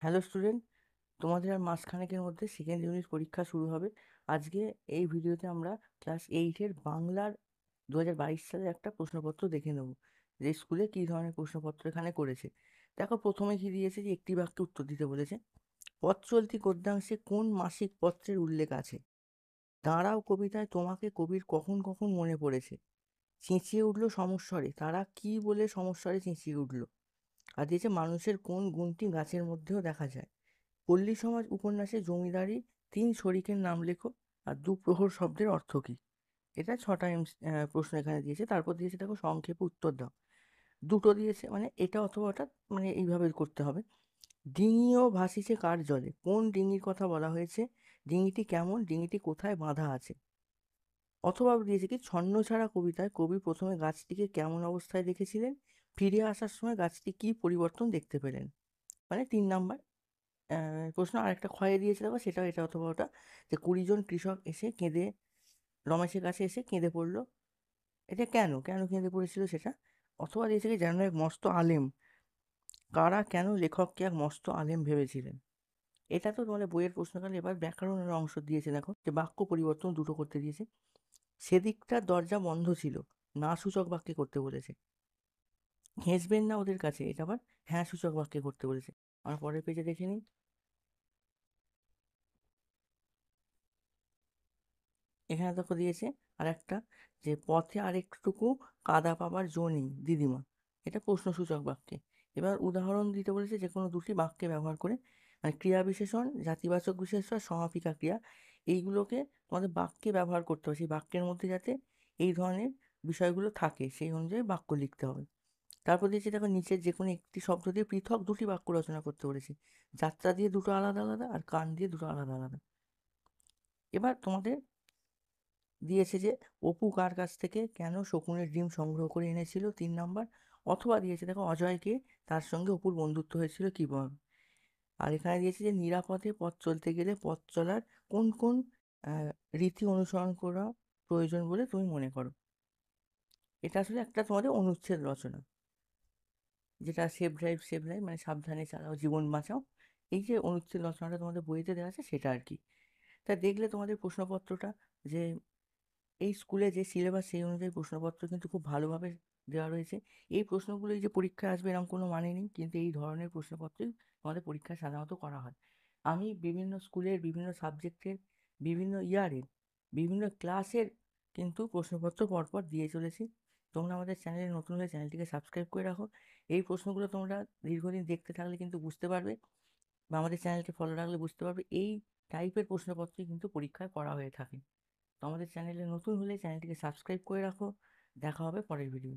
Hello student, তোমাদের আর মাসখানেকের মধ্যে second unit পরীক্ষা শুরু হবে। আজকে এই ভিডিওতে আমরা ক্লাস এইটের বাংলার 2022 সালের একটা প্রশ্নপত্র দেখে নেব, যে স্কুলে কী ধরনের প্রশ্নপত্র এখানে করেছে। দেখো, প্রথমে কি দিয়েছে, যে একটি বাক্যে উত্তর দিতে বলেছে। পথ চলতি গদ্যাংশে কোন মাসিক পত্রের উল্লেখ আছে? দাঁড়াও কবিতায় তোমাকে কবির কখন কখন মনে পড়েছে। চেঁচিয়ে উঠলো সমস্বরে, তারা কি বলে সমস্বরে চেঁচিয়ে উঠলো। আর দিয়েছে মানুষের কোন গুণটি গাছের মধ্যেও দেখা যায়। পল্লী সমাজ উপন্যাসে জমিদারি তিন শরিকের নাম লেখো, আর দুপ্রহর শব্দের অর্থ কী। এটা ছটা প্রশ্ন এখানে দিয়েছে। তারপর দিয়েছে দেখো, সংক্ষেপে উত্তর দাও। দুটো দিয়েছে, মানে এটা অথবা ওটা, মানে এইভাবে করতে হবে। ডিঙিও ভাসিছে কার জলে, কোন ডিঙির কথা বলা হয়েছে, ডিঙিটি কেমন, ডিঙিটি কোথায় বাঁধা আছে। অথবা দিয়েছে কি, ছন্নছাড়া কবিতায় কবি প্রথমে গাছটিকে কেমন অবস্থায় দেখেছিলেন, ফিরে আসার সময় গাছটি কি পরিবর্তন দেখতে পেলেন। মানে 3 নাম্বার প্রশ্ন। আরেকটা ক্ষয়ে দিয়েছে দেখো, সেটাও এটা অথবা ওটা, যে 20 জন কৃষক এসে কেঁদে রমেশের কাছে এসে কেঁদে পড়লো। এটা কেন কেন কেঁদে পড়েছিল সেটা। অথবা দিয়েছে কি, যেন এক মস্ত আলেম, কারা কেন লেখককে এক মস্ত আলেম ভেবেছিলেন। এটা তো তোমাদের বইয়ের প্রশ্নকাল। এবার ব্যাকরণের অংশ দিয়েছে দেখো, যে বাক্য পরিবর্তন দুটো করতে দিয়েছে। সেদিকটার দরজা বন্ধ ছিল, না সূচক বাক্যে করতে বলেছে। ঘেঁষবেন না ওদের কাছে, এটা আবার হ্যাঁ সূচক বাক্যে করতে বলেছে। আমার পরের পেজে দেখে নিই। এখানে দেখো দিয়েছে আর একটা, যে পথে আরেকটুকু কাদা পাবার জো নেই দিদিমা। এটা প্রশ্নসূচক বাক্যে। এবার উদাহরণ দিতে বলেছে, যে কোনো দুটি বাক্যে ব্যবহার করে, মানে ক্রিয়া বিশেষণ, জাতিবাচক বিশেষণ, সমাপিকা ক্রিয়া, এইগুলোকে তোমাদের বাক্যে ব্যবহার করতে হবে। সেই বাক্যের মধ্যে যাতে এই ধরনের বিষয়গুলো থাকে, সেই অনুযায়ী বাক্য লিখতে হবে। তারপর দিয়েছে দেখো, নিচের যে কোনো একটি শব্দ দিয়ে পৃথক দুটি বাক্য রচনা করতে বলেছি। যাত্রা দিয়ে দুটো আলাদা আলাদা, আর কান দিয়ে দুটো আলাদা আলাদা। এবার তোমাদের দিয়েছে যে অপু কার কাছ থেকে কেন শকুনের ডিম সংগ্রহ করে এনেছিল, 3 নাম্বার। অথবা দিয়েছে দেখো, অজয়কে তার সঙ্গে অপুর বন্ধুত্ব হয়েছিল কিভাবে। আর এখানে দিয়েছে যে নিরাপদে পথ চলতে গেলে পথ চলার কোন কোন আহ, রীতি অনুসরণ করা প্রয়োজন বলে তুমি মনে করো। এটা আসলে একটা তোমাদের অনুচ্ছেদ রচনা, যেটা সেভ ড্রাইভ মানে সাবধানে চালাও জীবন বাঁচাও। এই যে অনুচ্ছেদ রচনাটা তোমাদের বইতে দেওয়া আছে, সেটা আর কি। তা দেখলে তোমাদের প্রশ্নপত্রটা, যে এই স্কুলে যে সিলেবাস সেই অনুযায়ী প্রশ্নপত্র কিন্তু খুব ভালোভাবে দেওয়া রয়েছে। এই প্রশ্নগুলোই যে পরীক্ষায় আসবে এরকম কোনো মানে নেই, কিন্তু এই ধরনের প্রশ্নপত্রই আমাদের পরীক্ষায় সাধারণত করা হয়। আমি বিভিন্ন স্কুলের বিভিন্ন সাবজেক্টের বিভিন্ন ইয়ারের বিভিন্ন ক্লাসের কিন্তু প্রশ্নপত্র পরপর দিয়ে চলেছি। তোমরা আমাদের চ্যানেলে নতুন হলে চ্যানেলটিকে সাবস্ক্রাইব করে রাখো। এই প্রশ্নগুলো তোমরা দীর্ঘদিন দেখতে থাকলে কিন্তু বুঝতে পারবে, বা আমাদের চ্যানেলকে ফলো রাখলে বুঝতে পারবে, এই টাইপের প্রশ্নপত্রই কিন্তু পরীক্ষায় করা হয়ে থাকে। তো আমাদের চ্যানেলে নতুন হলে চ্যানেলটিকে সাবস্ক্রাইব করে রাখো। দেখা হবে পরের ভিডিও।